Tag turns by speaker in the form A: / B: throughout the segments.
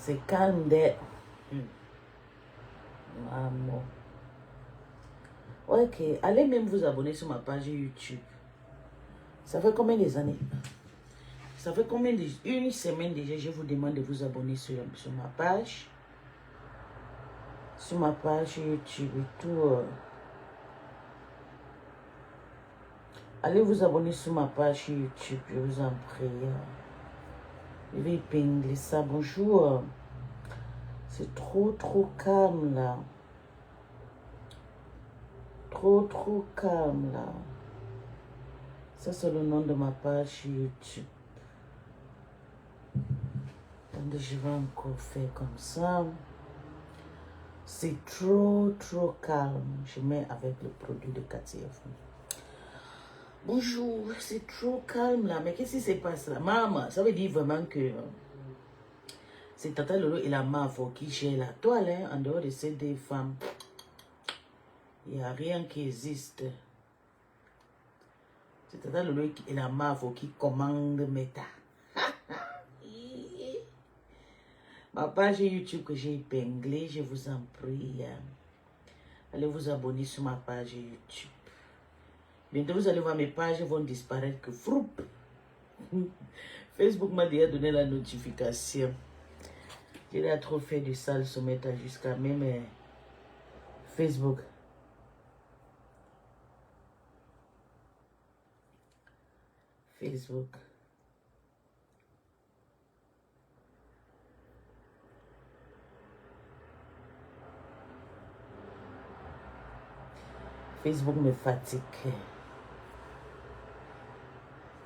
A: C'est calme d'être. Maman. Ok, allez même vous abonner sur ma page YouTube. Ça fait combien des années? Ça fait combien de... Une semaine déjà, je vous demande de vous abonner sur ma page. Sur ma page YouTube et tout. Allez vous abonner sur ma page YouTube, je vous en prie. Je vais épingler ça. Bonjour. C'est trop calme là. Trop calme là. Ça c'est le nom de ma page YouTube. Attendez, je vais encore faire comme ça. C'est trop calme. Je mets avec le produit de KTF. Bonjour, c'est trop calme là. Mais qu'est-ce qui se passe là? Maman, ça veut dire vraiment que c'est Tata Lolo et la Mavo qui gèrent la toile. Hein, en dehors de ces deux femmes, il n'y a rien qui existe. C'est Tata Lolo et la Mavo qui commandent Meta. Ma page YouTube que j'ai épinglée, je vous en prie. Allez vous abonner sur ma page YouTube. Bientôt vous allez voir mes pages vont disparaître que froup. Facebook m'a déjà donné la notification. J'ai trop fait du sale soumettre jusqu'à même Facebook. Facebook me fatigue.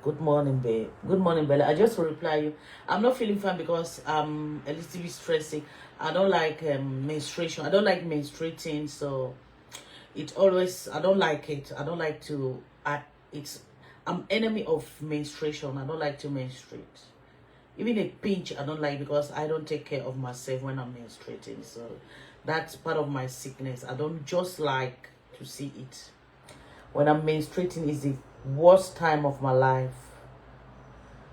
A: Good morning, babe. Good morning, Bella. I just reply you. I'm not feeling fine because I'm a little bit stressing. I don't like menstruation. I don't like menstruating, so it always. I don't like it. I don't like to. I'm enemy of menstruation. I don't like to menstruate. Even a pinch, I don't like because I don't take care of myself when I'm menstruating. So that's part of my sickness. I don't just like to see it. When I'm menstruating is the worst time of my life.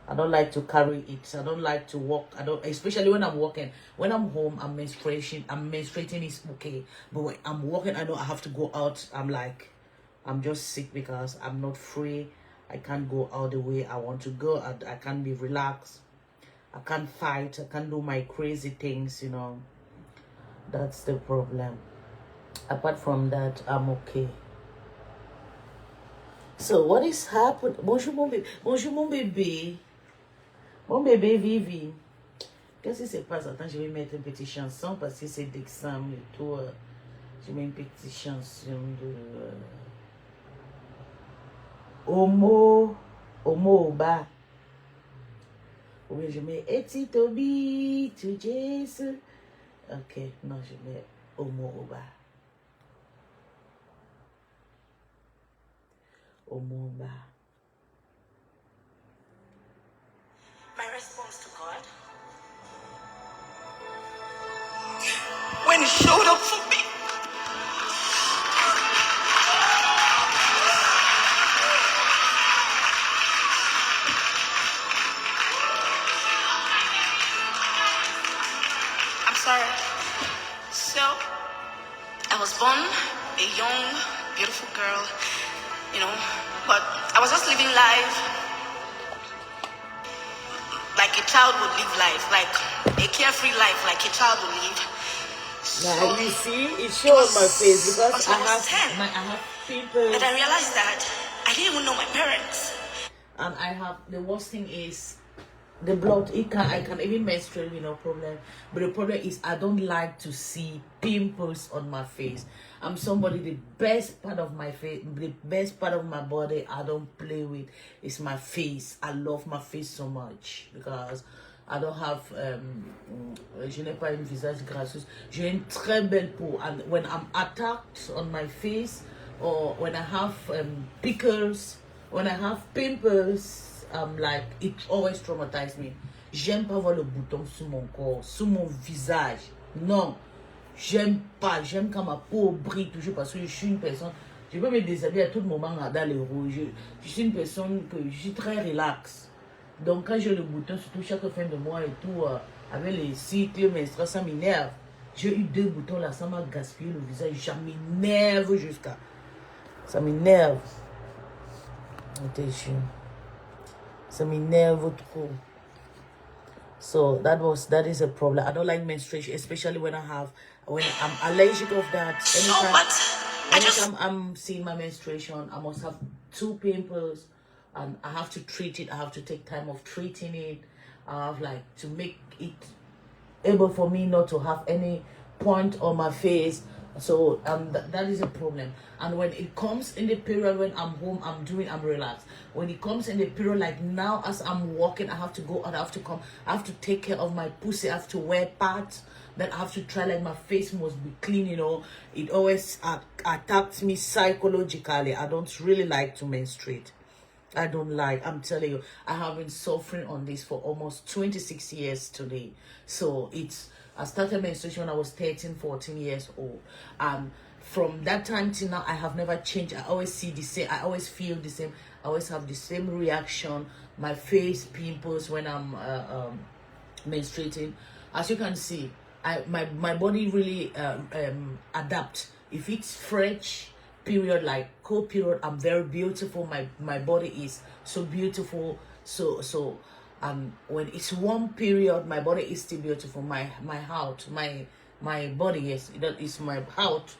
A: I don't like to carry it. I don't like to walk. Especially when I'm walking. When I'm home, I'm menstruating is okay. But when I'm walking, I know I have to go out. I'm just sick because I'm not free. I can't go out the way I want to go. I can't be relaxed. I can't fight. I can't do my crazy things, you know. That's the problem. Apart from that, I'm okay. So what is happening? Bonjour mon bébé. Bonjour mon bébé. Mon bébé Vivi. Qu'est-ce qui se passe? Attends, je vais mettre une petite chanson parce que c'est d'examen et tout. Je mets une petite chanson de Homo Oba. Oui, je mets Eti Tobi to Jésus. Ok, non, je mets Homo Oba. Omoba.
B: My response to God when He showed up for me. I'm sorry. So, I was born a young, beautiful girl, you know, but I was just living life like a child would live life, like a carefree life, like a child would live.
A: So now you see, it shows my face because I have people.
B: And I realized that I didn't even know my parents.
A: And I have, the worst thing is the blood. I can even menstruate with no problem. But the problem is I don't like to see pimples on my face. I'm somebody, the best part of my face, the best part of my body I don't play with is my face. I love my face so much because I don't have, je n'ai pas une visage gracieux. J'ai une très belle peau. And when I'm attacked on my face or when I have pickles, when I have pimples, I'm like, it always traumatizes me. J'aime pas voir le bouton sur mon corps, sur mon visage. Non. J'aime pas, j'aime quand ma peau brille toujours parce que je suis une personne, je peux me déshabiller à tout moment dans les rouges. Je suis une personne que je suis très relax. Donc quand j'ai le bouton, surtout chaque fin de mois et tout, avec les cycles menstruels, ça m'énerve. J'ai eu 2 boutons là, ça m'a gaspillé le visage, ça m'énerve jusqu'à. Ça m'énerve. Ça m'énerve trop. So that is a problem. I don't like menstruation, especially when I'm allergic of that. Anytime I'm seeing my menstruation, I must have 2 pimples, and I have to treat it. I have to take time of treating it. I have like to make it able for me not to have any point on my face. So that is a problem. And when it comes in the period when I'm home, I'm relaxed. When it comes in the period like now, as I'm walking, I have to go out, I have to take care of my pussy, I have to wear pads, then I have to try, like my face must be clean, you know. It always attacks me psychologically. I don't really like to menstruate. I don't like, I'm telling you, I have been suffering on this for almost 26 years today. So I started menstruation when I was 13, 14 years old. And from that time till now, I have never changed. I always see the same, I always feel the same, I always have the same reaction. My face, pimples when I'm menstruating. As you can see, my body really adapt. If it's fresh period, like cold period, I'm very beautiful. My body is so beautiful. So when it's warm period, my body is still beautiful. My heart, my body, yes, that is my heart,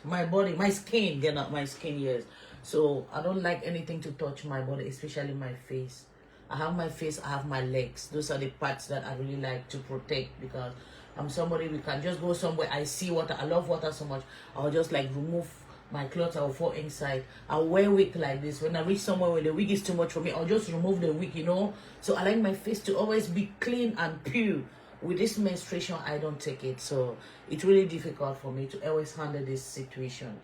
A: my body, my skin, get out my skin, yes. So I don't like anything to touch my body, especially my face. I have my face, I have my legs. Those are the parts that I really like to protect, because I'm somebody, we can just go somewhere, I see water, I love water so much, I'll just like remove my clothes, I'll fall inside. I'll wear wig like this. When I reach somewhere where the wig is too much for me, I'll just remove the wig, you know. So I like my face to always be clean and pure. With this menstruation, I don't take it. So it's really difficult for me to always handle this situation.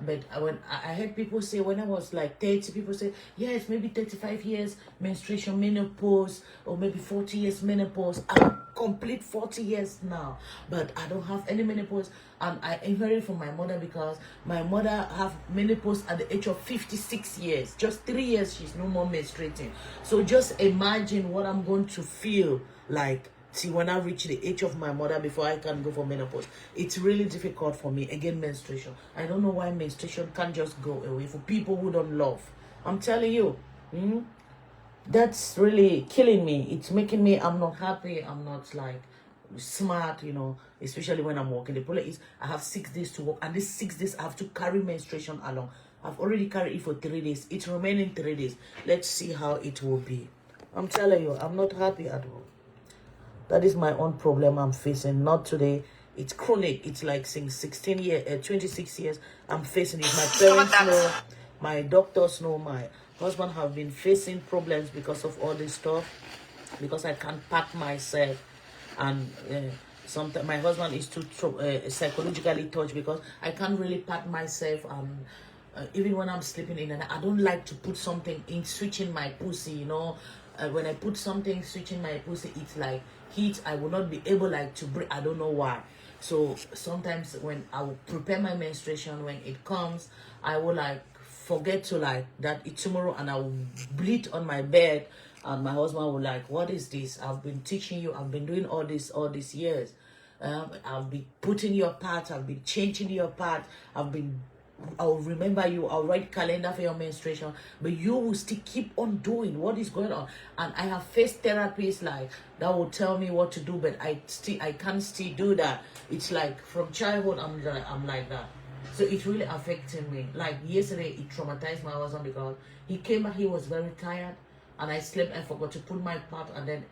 A: But when I heard people say, when I was like 30, people say, yes, maybe 35 years menstruation, menopause, or maybe 40 years menopause. I'm complete 40 years now, but I don't have any menopause. And I inherited from my mother, because my mother have menopause at the age of 56 years. Just 3 years, she's no more menstruating. So just imagine what I'm going to feel like. See, when I reach the age of my mother before I can go for menopause, it's really difficult for me. Again, menstruation. I don't know why menstruation can't just go away for people who don't love. I'm telling you, that's really killing me. It's making me, I'm not happy. I'm not like smart, you know, especially when I'm walking. The problem is I have 6 days to walk, and these 6 days I have to carry menstruation along. I've already carried it for 3 days. It's remaining 3 days. Let's see how it will be. I'm telling you, I'm not happy at all. That is my own problem I'm facing. Not today. It's chronic. It's like since 16 years, 26 years, I'm facing it. My parents know, my doctors know, my husband have been facing problems because of all this stuff. Because I can't pack myself. And sometimes my husband is too psychologically touched, because I can't really pack myself. Even when I'm sleeping in, and I don't like to put something in switching my pussy, you know. When I put something switching my pussy, it's like heat. I will not be able like to breathe. I don't know why. So sometimes when I will prepare my menstruation, when it comes, I will like forget to like that it's tomorrow, and I will bleed on my bed, and my husband will like, what is this? I've been teaching you, I've been doing all these years. I'll be putting your part, I've been changing your part, I'll remember you, I'll write calendar for your menstruation, but you will still keep on doing what is going on. And I have faced therapists like that will tell me what to do, but I can't still do that. It's like from childhood I'm like that. So it's really affecting me. Like yesterday, it traumatized my husband, because he came back, he was very tired, and I slept and forgot to put my part, and then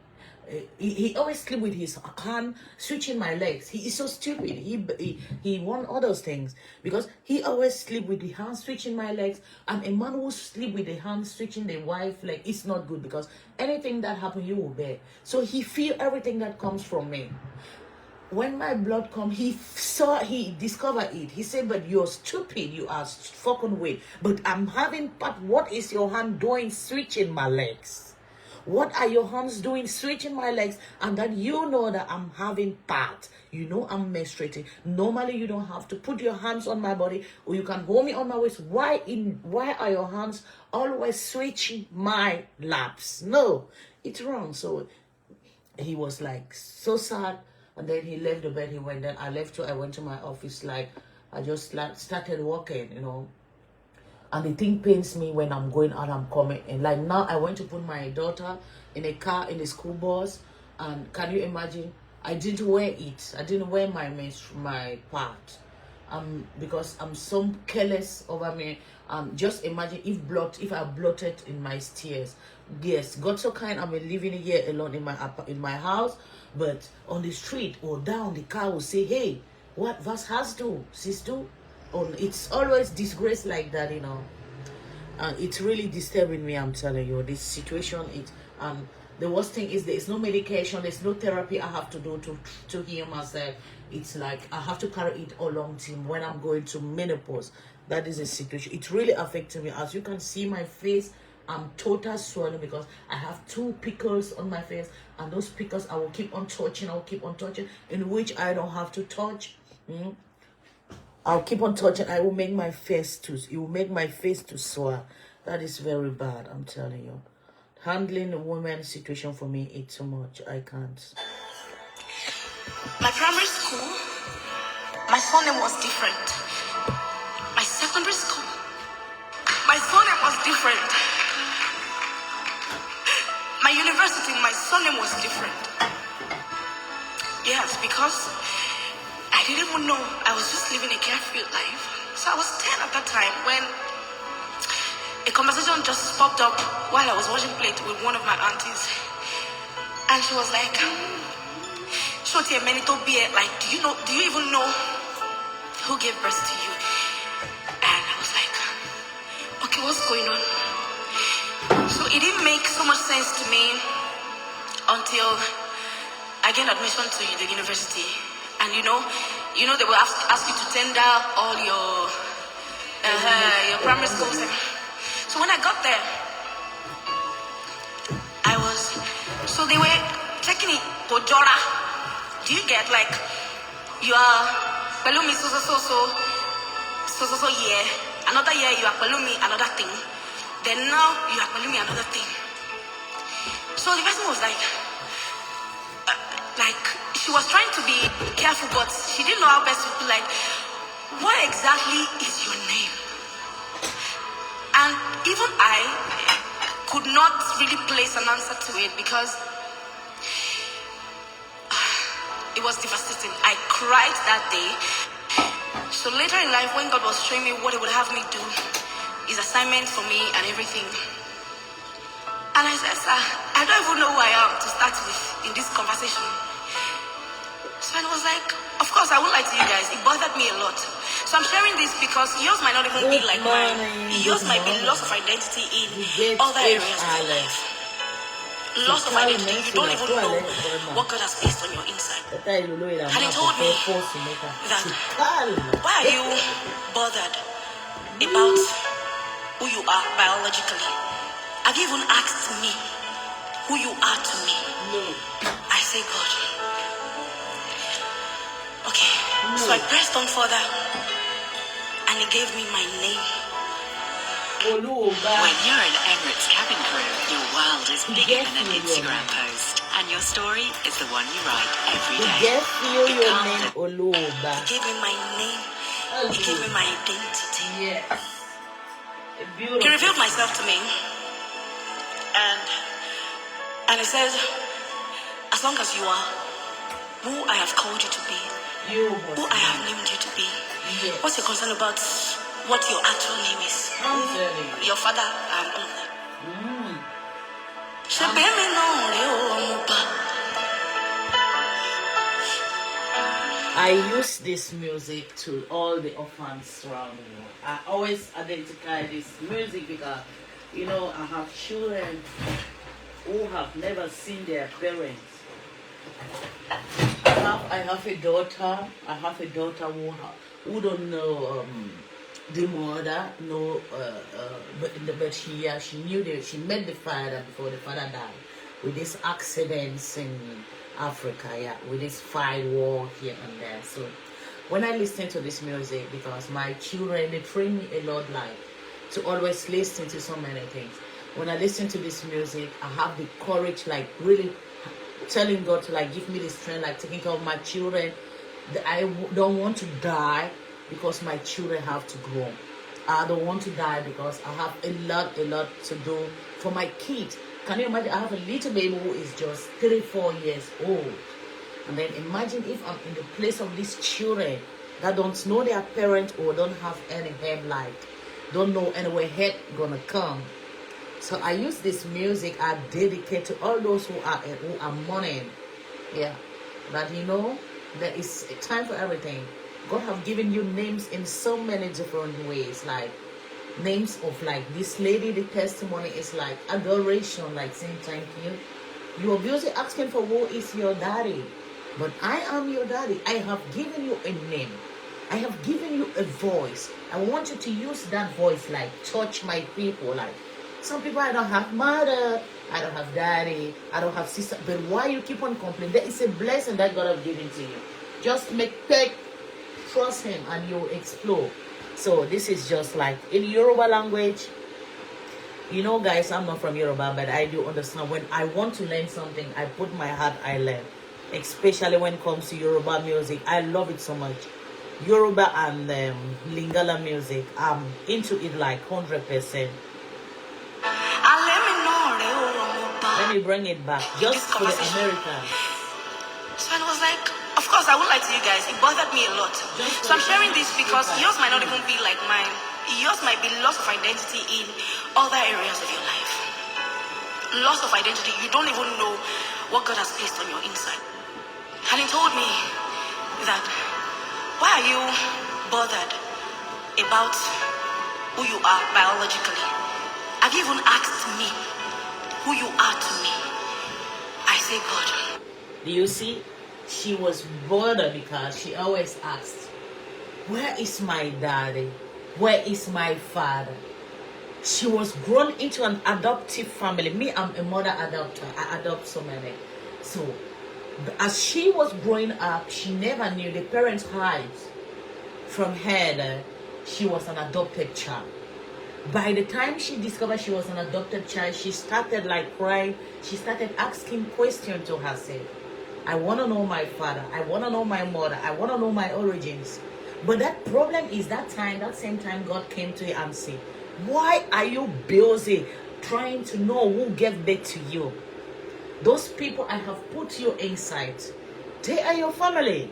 A: he always sleep with his hand switching my legs. He is so stupid. He want all those things, because he always sleep with the hand switching my legs. And a man who sleep with the hand switching the wife leg, it's not good, because anything that happen, you will bear. So he feel everything that comes from me. When my blood come, he discovered it. He said, but you're stupid, you are fucking weak. But I'm having part. What is your hand doing switching my legs? What are your hands doing switching my legs? And that you know that I'm having part. You know I'm menstruating. Normally you don't have to put your hands on my body, or you can hold me on my waist. Why are your hands always switching my laps? No, it's wrong. So he was like so sad, and then he left the bed. He went. Then I left too. I went to my office. Like I just started walking, you know. And the thing pains me when I'm going out, I'm coming. And like now, I went to put my daughter in a car in the school bus, and can you imagine? I didn't wear it. I didn't wear my part, because I'm so careless over me. Just imagine if I blotted in my stairs. Yes, God so kind. I'm living here alone in my house, but on the street or down, the car will say, "Hey, what hast du, sister?" It's always disgrace like that, you know. It's really disturbing me, I'm telling you. This situation, the worst thing is there is no medication, there's no therapy I have to do to heal myself. It's like I have to carry it along till when I'm going to menopause. That is a situation. It really affected me. As you can see, my face, I'm total swollen because I have 2 pickles on my face, and those pickles I will keep on touching, in which I don't have to touch. I'll keep on touching. I will make my face it will make my face to swell. That is very bad, I'm telling you. Handling a woman's situation for me, it's too much. I can't.
B: My primary school, my surname was different. My secondary school, my surname was different. My university, my surname was different. Yes, because I didn't even know. I was just living a carefree life. So I was 10 at that time when a conversation just popped up while I was washing plate with one of my aunties. And she was like, Shoti like, do you even know who gave birth to you? And I was like, okay, what's going on? So it didn't make so much sense to me until I gained admission to the university. And you know they will ask you to tender all your primary school. So when I got there, so they were checking it for Jora. Do you get like you are Palumi so year, another year you are Palumi another thing, then now you are Palumi another thing. So the person was like she was trying to be careful, but she didn't know how best to be like, what exactly is your name? And even I could not really place an answer to it because it was devastating. I cried that day. So later in life, when God was showing me what He would have me do, His assignment for me and everything, and I said, sir, I don't even know who I am to start with in this conversation. So I was like, of course, I won't lie to you guys. It bothered me a lot. So I'm sharing this because yours might not even be like mine. Yours might be loss of identity in other areas of your life. Loss of identity. You don't even know what God has placed on your inside. And He told me that, why are you bothered about who you are biologically? Have you even asked me who you are to me? No. I say, God. Okay, so I pressed on further, and He gave me my name.
C: When you're an Emirates cabin crew, your world is bigger than an Instagram post, and your story is the one you write every day.
A: He
B: gave me my name. He gave me my identity.
A: Yes.
B: He revealed myself to me, and He says, as long as you are who I have called you to be, who I have named you to be. Yes. What's your concern about what your actual name is? Your father and all that.
A: I use this music to all the orphans around the world. I always identify this music because, I have children who have never seen their parents. I have a daughter. Who don't know the mother. No, but she knew she met the father before the father died. With these accidents in Africa, with this fight war here and there. So when I listen to this music, because my children, they train me a lot, like to always listen to so many things. When I listen to this music, I have the courage, like really telling God to like give me the strength, like taking care of my children. Don't want to die because my children have to grow. I don't want to die because I have a lot to do for my kids. Can you imagine? I have a little baby who is just 3-4 years old. And then imagine if I'm in the place of these children that don't know their parents or don't have any help, like don't know anywhere help gonna come. So I use this music I dedicate to all those who are mourning. Yeah, that there is a time for everything. God have given you names in so many different ways, like names of like this lady. The testimony is like adoration, like saying thank you. You are busy asking for who is your daddy, but I am your daddy. I have given you a name. I have given you a voice. I want you to use that voice, like touch my people. Like some people, I don't have mother, I don't have daddy, I don't have sister. But why you keep on complaining? There is a blessing that God have given to you. Just trust him and you'll explore. So this is just like in Yoruba language. Guys, I'm not from Yoruba, but I do understand when I want to learn something, I put my heart, I learn. Especially when it comes to Yoruba music. I love it so much. Yoruba and Lingala music, I'm into it like 100%. Let me bring it back just for the Americans.
B: So I was like, of course, I won't lie to you guys. It bothered me a lot. So I'm sharing this because yours might not even be like mine. Yours might be loss of identity in other areas of your life. Loss of identity. You don't even know what God has placed on your inside. And he told me that, why are you bothered about who you are biologically? Have you even asked me who you are to me? I say, God.
A: Do you see? She was bothered because she always asked, where is my daddy? Where is my father? She was grown into an adoptive family. Me, I'm a mother adopter. I adopt so many. So as she was growing up, she never knew the parents hide from her that she was an adopted child. By the time she discovered she was an adopted child, she started like crying. She started asking questions to herself. I want to know my father. I want to know my mother. I want to know my origins. But that problem is that same time God came to you and said, why are you busy trying to know who gave birth to you? Those people I have put you inside, they are your family.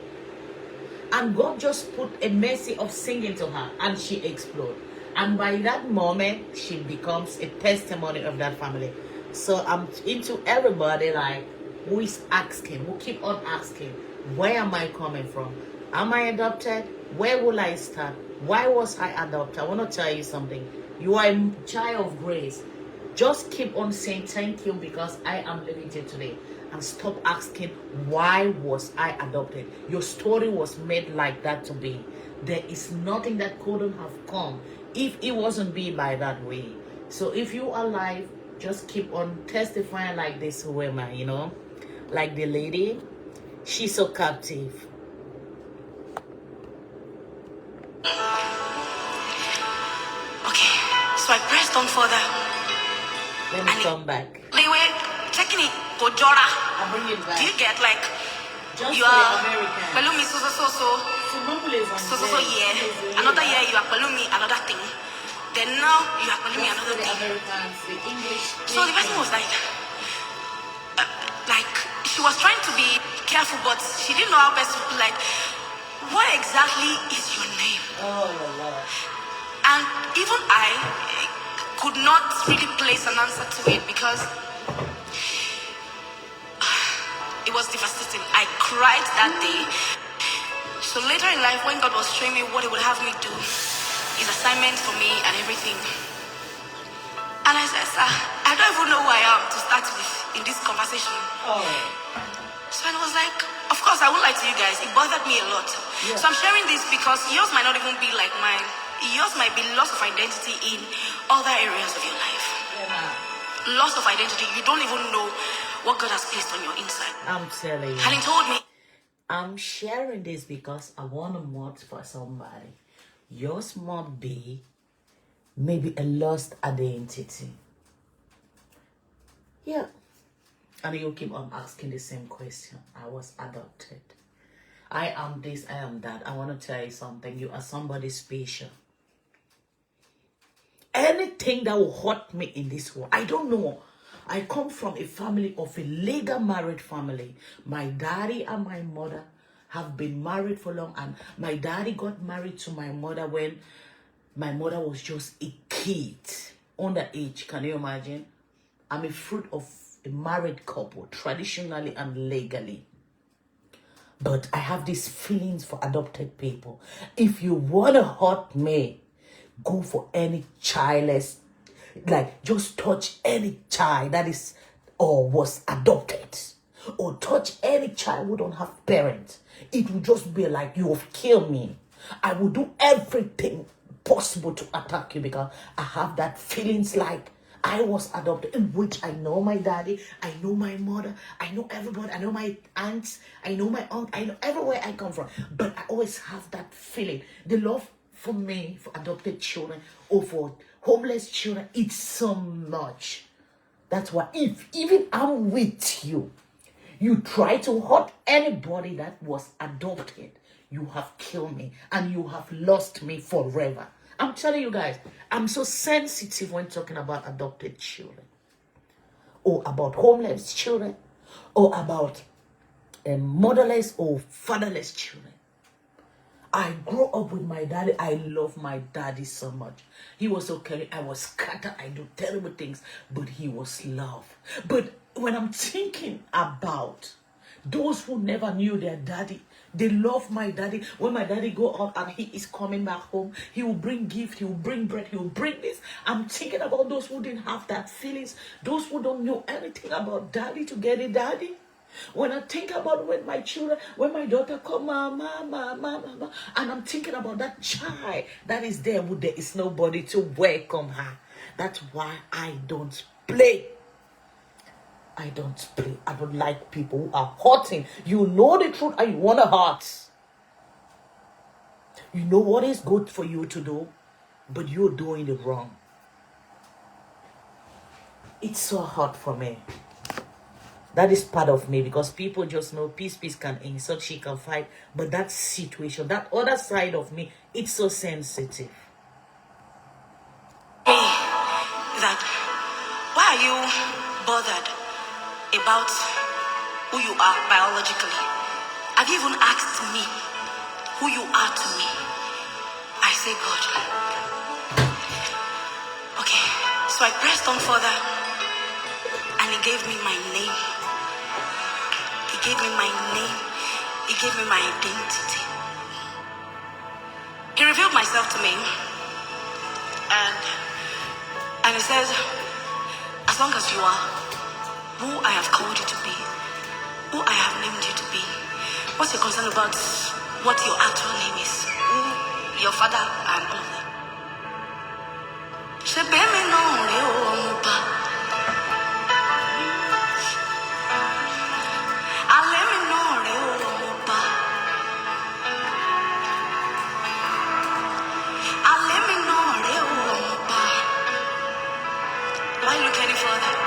A: And God just put a mercy of singing to her and she exploded. And by that moment, she becomes a testimony of that family. So I'm into everybody like who is asking, who keep on asking, where am I coming from? Am I adopted? Where will I start? Why was I adopted? I want to tell you something. You are a child of grace. Just keep on saying thank you because I am living here today. And stop asking, why was I adopted? Your story was made like that to be. There is nothing that couldn't have come if it wasn't be by that way. So if you are alive, just keep on testifying like this woman, like the lady. She's so captive.
B: Okay, so I pressed on further.
A: Let me come back.
B: They were checking it. Gojora.
A: I'll bring it back.
B: Do you get like
A: just
B: you
A: for
B: are
A: the American?
B: Palumi so year. Another year you are Palumi another thing. Then now you are Palumi another thing.
A: Americans, the English.
B: So the person was like she was trying to be careful, but she didn't know how best to like. What exactly is your name?
A: Oh Lord.
B: And even I could not really place an answer to it because it was devastating. I cried that day. So later in life, when God was showing me what he would have me do, his assignment for me and everything. And I said, sir, I don't even know who I am to start with in this conversation.
A: Oh.
B: So I was like, of course, I won't lie to you guys. It bothered me a lot. Yeah. So I'm sharing this because yours might not even be like mine. Yours might be loss of identity in other areas of your life. Yeah. Loss of identity. You don't even know what God has placed on your inside.
A: I'm telling you.
B: And he told me.
A: I'm sharing this because I want to mod for somebody. Yours might be maybe a lost identity. Yeah. And you keep on asking the same question. I was adopted. I am this, I am that. I want to tell you something. You are somebody special. Anything that will hurt me in this world, I don't know. I come from a family of a legal married family. My daddy and my mother have been married for long. And my daddy got married to my mother when my mother was just a kid. Underage, can you imagine? I'm a fruit of a married couple, traditionally and legally. But I have these feelings for adopted people. If you want to hurt me, go for any childless, like just touch any child that is or was adopted. Or touch any child who don't have parents. It will just be like you have killed me. I will do everything possible to attack you because I have that feelings like I was adopted, in which I know my daddy, I know my mother, I know everybody, I know my aunts, I know my aunt, I know everywhere I come from. But I always have that feeling. The love for me, for adopted children, or for homeless children, it's so much. That's why if even I'm with you, you try to hurt anybody that was adopted, you have killed me and you have lost me forever. I'm telling you guys, I'm so sensitive when talking about adopted children, or about homeless children, or about motherless or fatherless children. I grew up with my daddy. I love my daddy so much. He was so caring. I was scattered. I do terrible things, but he was love. But when I'm thinking about those who never knew their daddy, they love my daddy. When my daddy go out and he is coming back home, he will bring gift, he will bring bread, he will bring this. I'm thinking about those who didn't have that feelings, those who don't know anything about daddy to get a daddy. When I think about when my children, when my daughter come, mama, and I'm thinking about that child that is there, there is nobody to welcome her. That's why I don't play. I don't play. I don't like people who are hurting. You know the truth and you want to hurt. You know what is good for you to do, but you're doing it wrong. It's so hard for me. That is part of me because people just know peace can insult, she can fight. But that situation, that other side of me, it's so sensitive.
B: That why are you bothered about who you are biologically? Have you even asked me who you are to me? I say God. Okay, so I pressed on further and he gave me my name. He gave me my name. He gave me my identity. He revealed myself to me and he says, as long as you are who I have called you to be, who I have named you to be, what's your concern about what your actual name is, who your father and all that? Why look any further?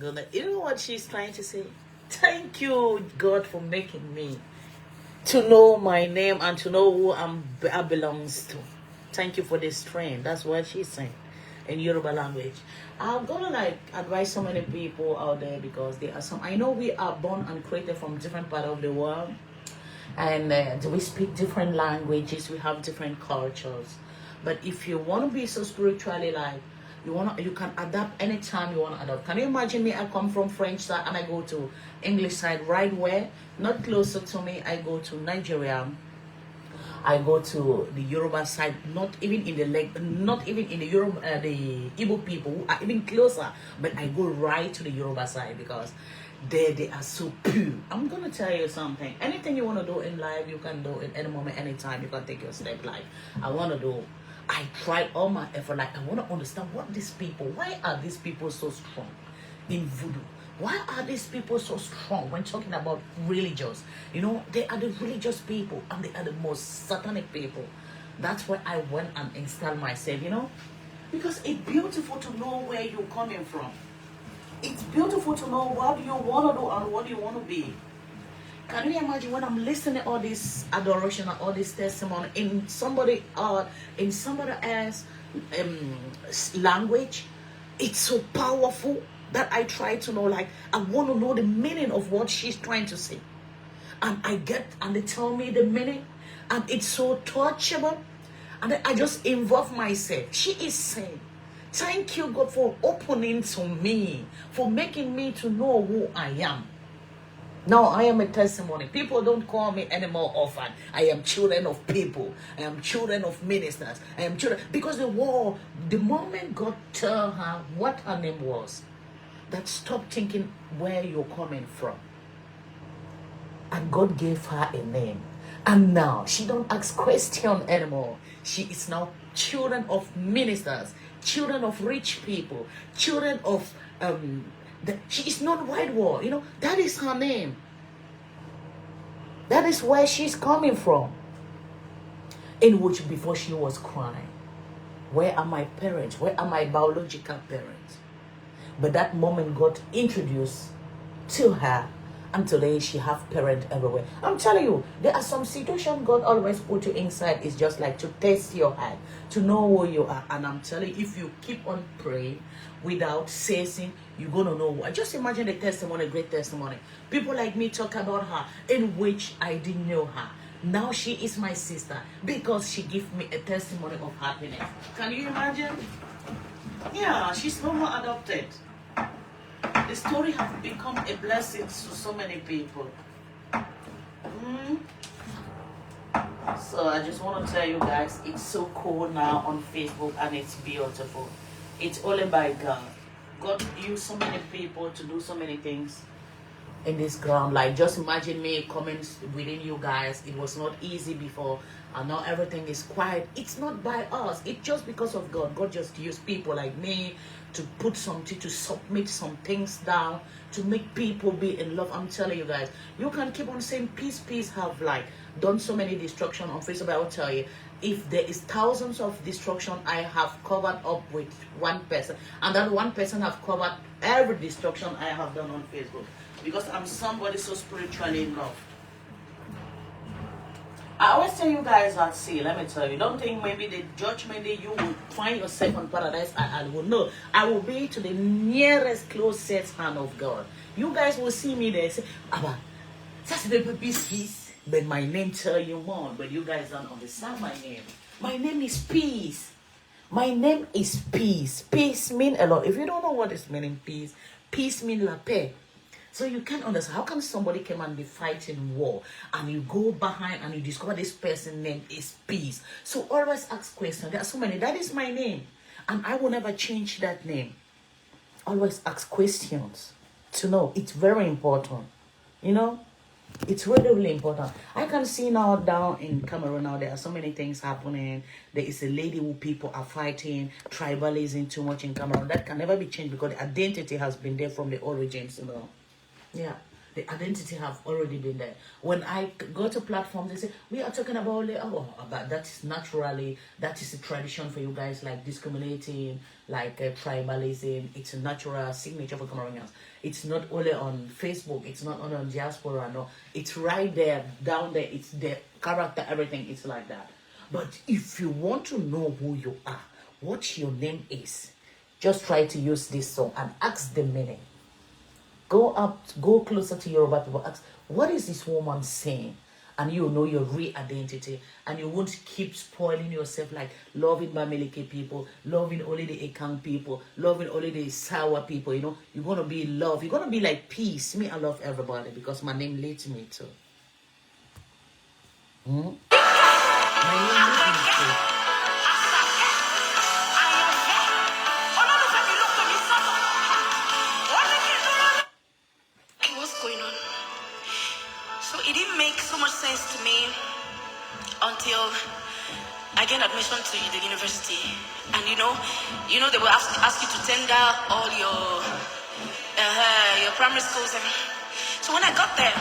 A: goodness. You know what she's trying to say? Thank you, God, for making me to know my name and to know who I belongs to. Thank you for this strength. That's what she's saying in Yoruba language. I'm gonna like advise so many people out there because there are some. I know we are born and created from different part of the world, and we speak different languages. We have different cultures. But if you want to be so spiritually like you can adapt anytime you want to adapt. Can you imagine me? I come from French side and I go to English side right where not closer to me. I go to Nigeria. I go to the Yoruba side, not even in the not even in the Yoruba, the Igbo people who are even closer, but I go right to the Yoruba side because they are so pure. I'm gonna tell you something. Anything you want to do in life, you can do it any moment, anytime. You can take your step. Like I want to do. I tried all my effort. Like I want to understand what these people. Why are these people so strong in voodoo? Why are these people so strong when talking about religious? You know, they are the religious people and they are the most satanic people. That's why I went and installed myself, you know, because it's beautiful to know where you're coming from. It's beautiful to know what you want to do and what you want to be. Can you imagine when I'm listening to all this adoration and all this testimony in somebody else language? It's so powerful that I try to know, like, I want to know the meaning of what she's trying to say. And they tell me the meaning, and it's so touchable. And then I just involve myself. She is saying, thank you, God, for opening to me, for making me to know who I am. Now I am a testimony. People don't call me anymore orphan. I am children of people. I am children of ministers. I am children. Because the moment God told her what her name was, that stop thinking where you're coming from. And God gave her a name. And now she don't ask question anymore. She is now children of ministers, children of rich people, children of she is not white wall. You know, that is her name. That is where she's coming from. In which before she was crying, where are my parents? Where are my biological parents? But that moment got introduced to her, and today she have parents everywhere. I'm telling you, there are some situations God always put you inside. It's just like to test your heart, to know who you are. And I'm telling you, if you keep on praying without ceasing, you're gonna know. Just imagine the testimony, great testimony. People like me talk about her, in which I didn't know her. Now she is my sister because she gave me a testimony of happiness. Can you imagine? Yeah, she's no more adopted. The story has become a blessing to so many people. So I just want to tell you guys, it's so cool now on Facebook and it's beautiful. It's all by God. God used so many people to do so many things in this ground. Like just imagine me coming within you guys. It was not easy before, and now everything is quiet. It's not by us. It's just because of God. God just used people like me to put something, to submit some things down, to make people be in love. I'm telling you guys, you can keep on saying peace, peace, have like done so many destruction on Facebook. I will tell you, if there is thousands of destruction, I have covered up with one person, and that one person have covered every destruction I have done on Facebook, because I'm somebody so spiritually loved. I always tell you guys that, see, let me tell you, don't think maybe the judgment day you will find yourself on paradise. I will know. I will be to the nearest closest hand of God. You guys will see me there, say, Abba, that's the peace. But my name tell you more, but you guys don't understand my name. My name is peace. My name is peace. Peace means a lot. If you don't know what is meaning peace, peace means la paix. So you can't understand. How can somebody come and be fighting war, and you go behind and you discover this person's name is peace? So always ask questions. There are so many. That is my name, and I will never change that name. Always ask questions to know. It's very important. You know, it's really, really important. I can see now down in Cameroon now there are so many things happening. There is a lady who people are fighting. Tribalism too much in Cameroon. That can never be changed because the identity has been there from the origins, you know. Yeah, The identity have already been there. When I go to platforms, they say, we are talking about, about that is naturally, that is a tradition for you guys, like discriminating, like tribalism. It's a natural signature for Cameroonians. It's not only on Facebook, it's not only on diaspora, no. It's right there, down there, it's the character, everything, it's like that. But if you want to know who you are, what your name is, just try to use this song and ask the meaning. Go closer to Yoruba people. Ask, what is this woman saying? And you know your real identity. And you won't keep spoiling yourself like loving Bamileke people, loving only the Ekang people, loving only the Sawa people, you know. You're going to be love. You're going to be like peace. Me, I love everybody because my name leads me to. My name leads me to.
B: It didn't make so much sense to me until I gained admission to the university. And you know they will ask you to tender all your primary schools. So when I got there,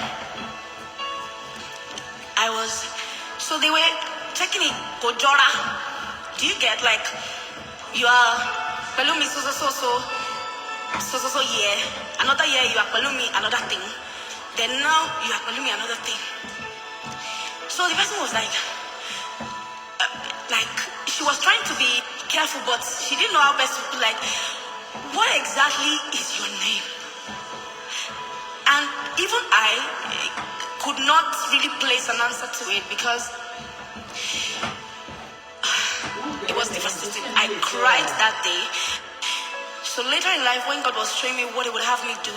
B: so they were checking it, Gojora. Do you get like, you are Pelumi so year, another year you are Pelumi another thing. Then now you are calling me another thing. So the person was like she was trying to be careful, but she didn't know how best to put, like, what exactly is your name? And even I could not really place an answer to it because it was devastating. I cried that day. So later in life, when God was showing me what He would have me do,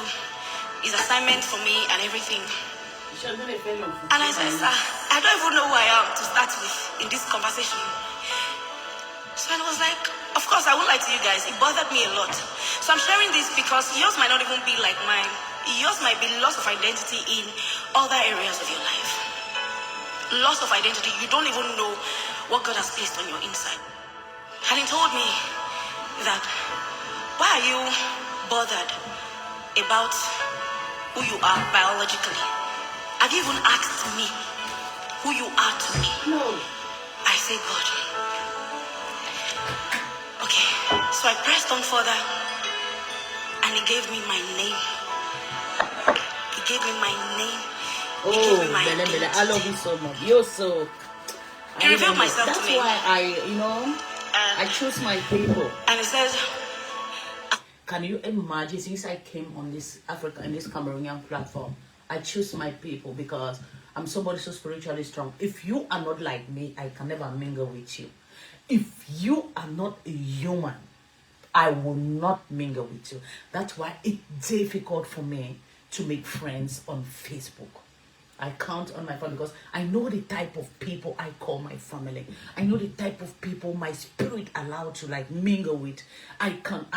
B: His assignment for me and everything. And I said, sir, I don't even know who I am to start with in this conversation. So I was like, of course, I won't lie to you guys. It bothered me a lot. So I'm sharing this because yours might not even be like mine. Yours might be loss of identity in other areas of your life. Loss of identity. You don't even know what God has placed on your inside. And He told me that, why are you bothered about who you are biologically? Have you even asked me who you are to me?
A: No.
B: I said, God. Okay, so I pressed on further and He gave me my name. He gave me my name. He gave me my identity.
A: I love you so much. You're so...
B: He revealed myself to me.
A: That's why I choose my people.
B: And He says...
A: Can you imagine, since I came on this Africa, in this Cameroonian platform, I choose my people because I'm somebody so spiritually strong. If you are not like me, I can never mingle with you. If you are not a human, I will not mingle with you. That's why it's difficult for me to make friends on Facebook. I count on my phone because I know the type of people I call my family. I know the type of people my spirit allowed to like mingle with. I can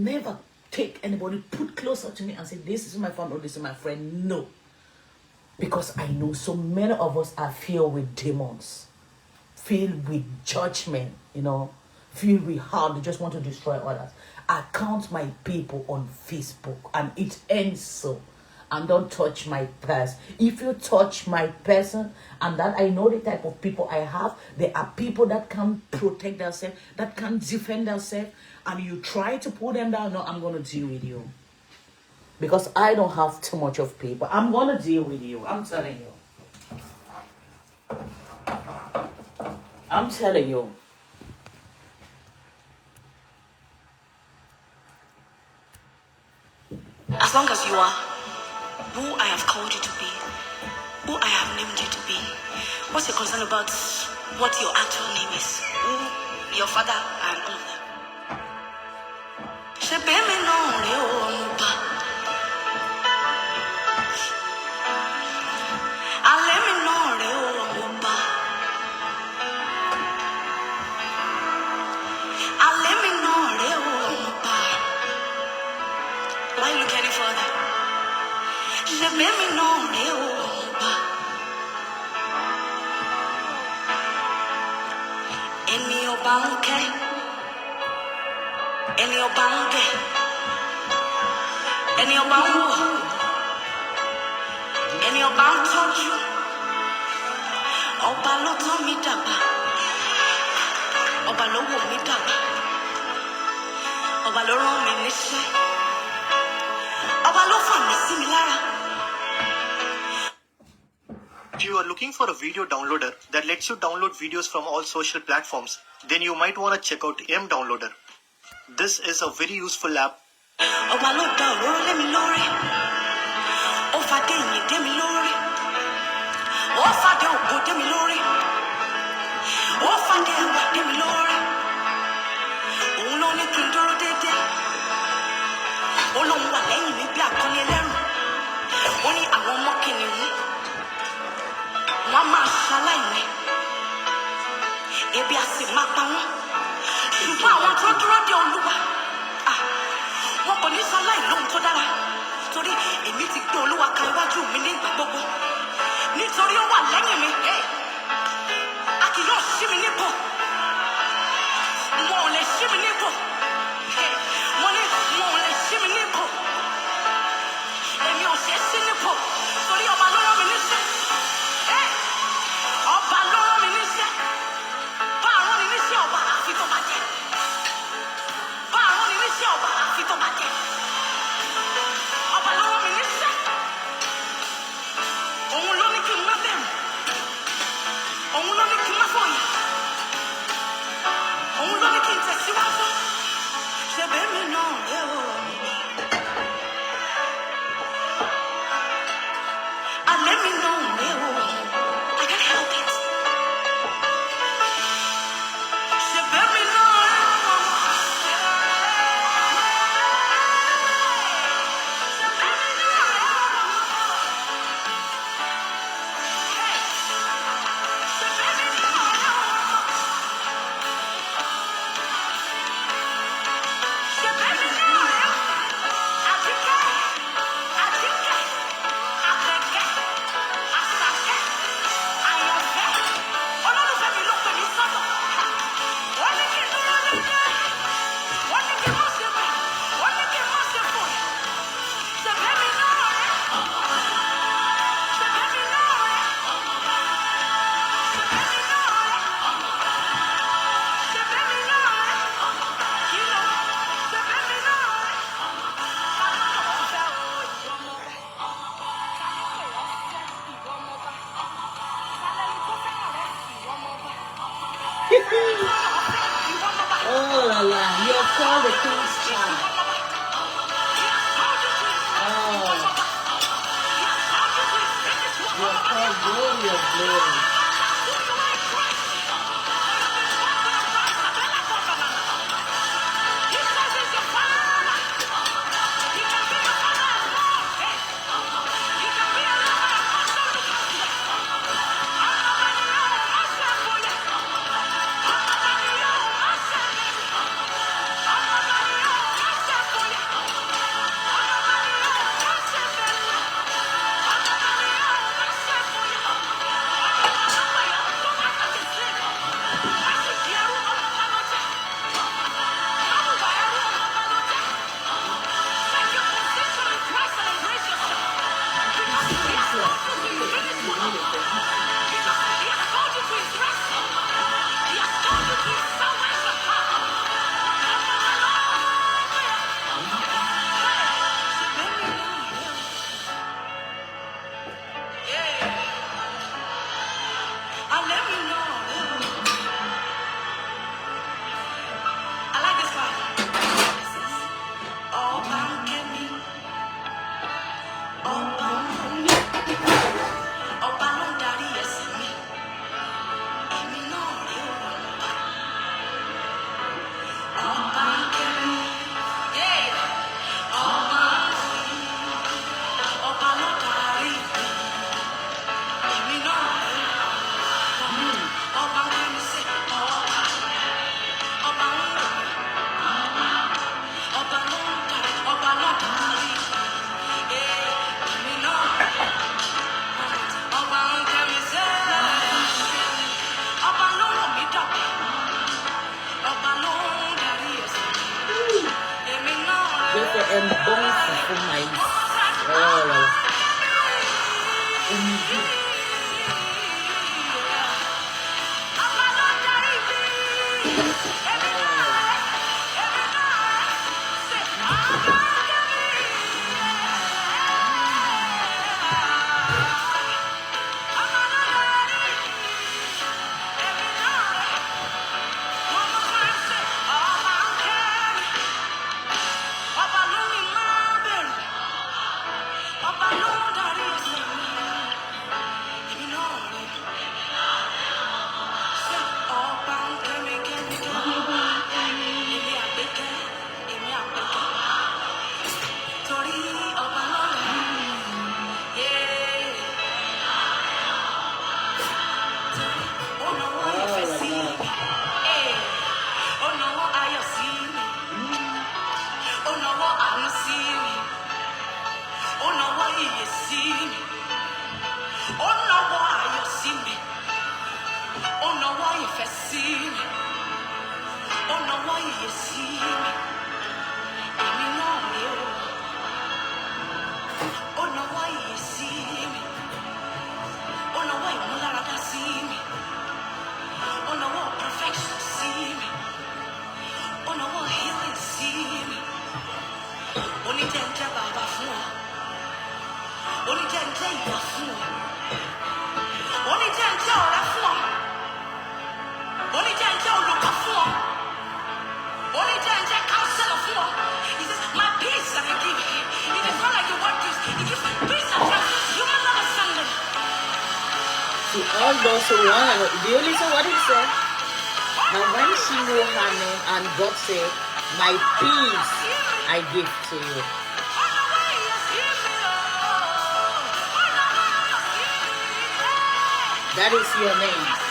A: never take anybody, put closer to me and say, this is my friend or this is my friend. No. Because I know so many of us are filled with demons, filled with judgment, filled with how they just want to destroy others. I count my people on Facebook and it ends so. And don't touch my person. If you touch my person, and that I know the type of people I have, there are people that can protect themselves, that can defend themselves, and you try to pull them down, no, I'm going to deal with you. Because I don't have too much of people. I'm going to deal with you. I'm telling you. I'm telling you.
B: As long as you are who I have called you to be, who I have named you to be, what's your concern about what your actual name is, who your father and all of that? Why you look any further? Any about told you. Ọba ló tọ́ mi dàgbà. Ọba ló wò mí dàgbà. Ọba ló rán mi níṣẹ́. Ọba ló fà mí sí mi lára.
D: If you are looking for a video downloader that lets you download videos from all social platforms, then you might want to check out M Downloader. This is a very useful app.
B: Ọba ló dá òróró lé mi lórí. Ó fàdé ìyìn dé mi lórí. Ó fàdé ògo dé mi lórí. Ó fàdé ẹwà dé mi lórí. Òun ló ní kí n dúró déédéé. Ó lóun wà lẹ́yìn mi bí akọni ẹlẹ́rù. Ó ní àwọn ọmọ kìnìún. Wọ́n máa ṣaláìní. Ebi á sì máa pa wọ́n. Ṣùgbọ́n àwọn tó dúró de Olúwa. Wọn kò ní ṣaláì lóhun tó dára. Torí èmi ti gbé Olúwa ka iwájú mi ní ìgbà gbogbo. Nítorí ó wà lẹ́yìn mi. A kì yóò ṣí mi nípò. Wọn ò lè ṣí mi nípò. Mo ní wọn ò lè ṣí mi nípò. Èmi ò ṣe é ṣí nípò. Torí ọba ló rán mi níṣẹ́. Ọba ló rán mi níṣẹ́. Bá àrùn ni níṣẹ́ ọba àfi tó bá jẹ́. Bá àrùn ni níṣẹ́ ọba àfi tó bá jẹ́. Ọba ló rán mi níṣẹ́. Òun ló ní kí n má bẹ̀rù. Òun ló ní kí n má fòyà. Òun ló ní kí n tẹ̀síwájú. Ṣé bẹ́ẹ̀ mi náà lé o? Alẹ́ mi náà lé o. I can't help it. Ṣé bẹ́ẹ̀ mi náà lé o? Ṣé bẹ́ẹ̀ mi náà lé o? Ṣé bẹ́ẹ̀ mi náà lé o? Ṣé bẹ́ẹ̀ mi náà lé o? Àjíkẹ́, àjíkẹ́, àpẹ̀kẹ́, àṣàkẹ́, àyànfẹ́, olólùfẹ́ mi ló pè mí sọ́dọ̀. Wọ́n ní kí n dúró dédé. Wọ́n ní kí n má ṣe bẹ̀rù. Wọ́n ní kí n má ṣe fòyà. Ṣé bẹ́ẹ̀ mi náà lé? Ṣé bẹ́ẹ̀ mi náà lé? Ṣé bẹ́ẹ̀ mi náà lé? Ṣé bẹ́ẹ̀ mi náà lé? Kí ló? Ṣé bẹ́ẹ̀ mi náà lé? Ta ló kọ̀ wọ́n fẹ́ o? Ìwọ ọmọ bá. Ta ló kọ̀ wọ́n fẹ́? Ìwọ ọmọ bá. Ta lẹni tó fẹ́ràn rẹ? Ìwọ ọmọ bá. Ìwọ ọmọ bá.
A: Oh la la, you're called the king's child. Oh, you're called glory of glory. And bones for my All those who want, do you listen what he said? Now when she know her name and God said, my peace I give to you. That is your name.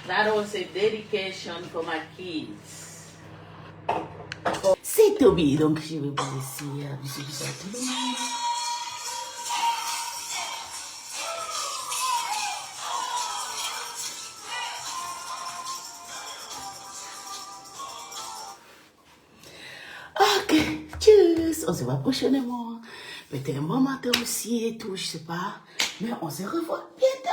A: That was a dedication for my kids. C'est Toby, donc je vais vous laisser bisous à tout le monde. Ok, tchuss, on se voit prochainement. Peut-être un bon matin aussi et tout, je sais pas. Mais on se revoit bientôt.